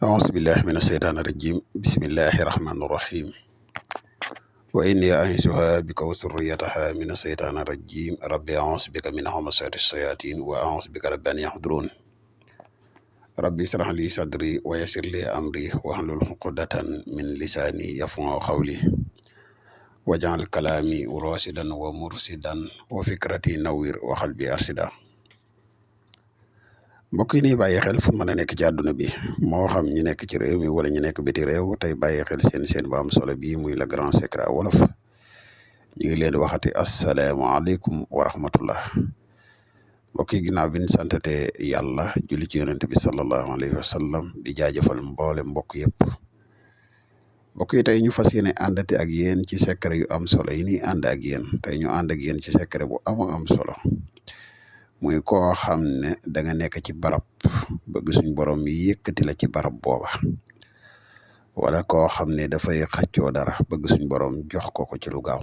أعوذ بالله من الشيطان الرجيم بسم الله الرحمن الرحيم وإني أعيذها بك وذريتها من الشيطان الرجيم ربي أعوذ بك من همزات الشياطين وأعوذ بك رب أن يحضرون ربي اشرح لي صدري ويسر لي أمري واحلل عقدة من لساني يفقهوا قولي واجعل كلامي راشدا ومرشدا وفكرتي نوير وقلبي أرشدا mbokk yi nii bàyyi xel fu mën a nekk ci àdduna bi moo xam ñi nekk ci réew mi wala ñu nekk biti réew tey bàyyi xel seen bu am solo bii muy le grand secret wolof ñu ngi leen di waxati asalaamaaleykum wa rahmatullah mbokk yi ginnaaw bi ñu santate yàlla julli ci yonent bi sallallahu alayhi wa sallam di jaajëfal mboole mbokk yëpp mbokk yi tey ñu fas yéene àndate ak yéen ci secret yu am solo yi nii ànd ak yéen tey ñu ànd ak yéen ci secret bu am solo muy koo xam ne da nga nekk ci barab bëgg suñ borom yëkkati la ci barab booba wala koo xam ne dafay xaccoo dara bëgg suñ borom jox ko ci lu gaaw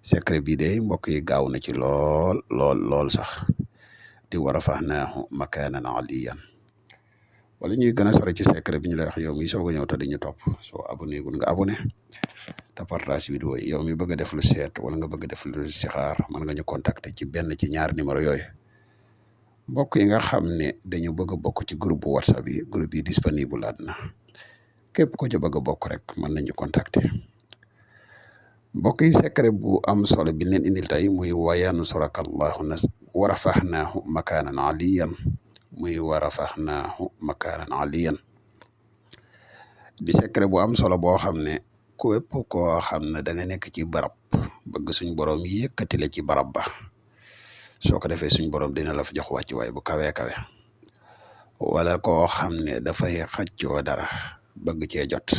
secret bi de mbokk yi gaaw na ci lool sax di war a faxnaahu makaanan aliyan wala ñuy gën a sore ci secret bi ñu lay wax yow mi soog a ñëw te di ñu topp soo abonné gun nga abonné te partage vidéo yi yow mi bëgg a def lu seet wala nga bëgg a def lu sixaar mën nga ñu contacter ci benn ci ñaar numéro yooyu mbokk yi nga xam ne dañu bëgg a bokk ci groupe bu whatsapp yi groupe yi disponible na képp ko ci bëgg a bokk rek mën nañu contacter mbokk yi secret bu am solo bi leen indil tey muy wayansurakallaahu wa rafahnaahu makaanan aliyan muy wa rafahnaahu makaanan aliyan di secret bu am solo boo xam ne képp koo xam ne da nga nekk ci barab bëgg suñ borom yëkkati la ci barab ba soo ko defee suñ borom dina la fa jox wàccuwaay bu kawe wala koo xam ne dafay xaccoo dara bëgg cee jot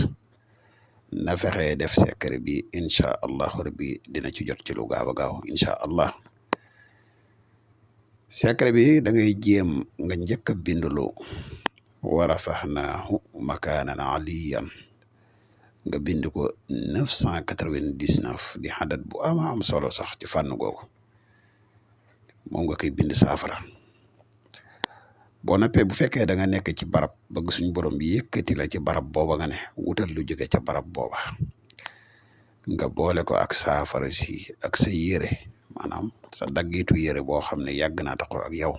na fexe def secret bi incha allahu rabbi dina ci jot ci lu gaaw a gaaw incha allah secret bi da ngay jéem nga njëkk a bindulu wa rafahnaahu makaanan aliyan nga bind ko 999 di xadat bu am solo sax ci fànn googu moom nga koy bind saafara boo noppee bu fekkee da nga nekk ci barab bëgg suñ borom bi yëkkati la ci barab booba nga ne wutal lu jóge ca barab booba nga boole ko ak saafara si ak sa yére maanaam sa daggitu yére boo xam ne yàgg naa taxaw ak yow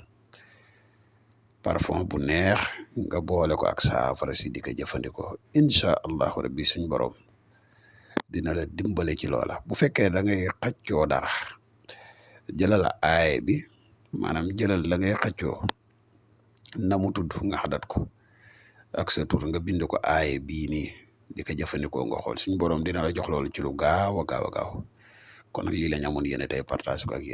parfum bu neex nga boole ko ak saafara si di ko jëfandikoo incha allahu rabbi suñ borom dina la dimbale ci loola bu fekkee da ngay xaccoo dara jëlal aay bi maanaam jëlal la ngay xaccoo na mu tudd nga xadat ko ak sa tur nga bind ko aay bii nii di ko jëfandikoo nga xool suñ borom dina la jox loolu ci lu gaaw a gaaw kon nag lii la ñu amoon yéene tey partage ko ak yéen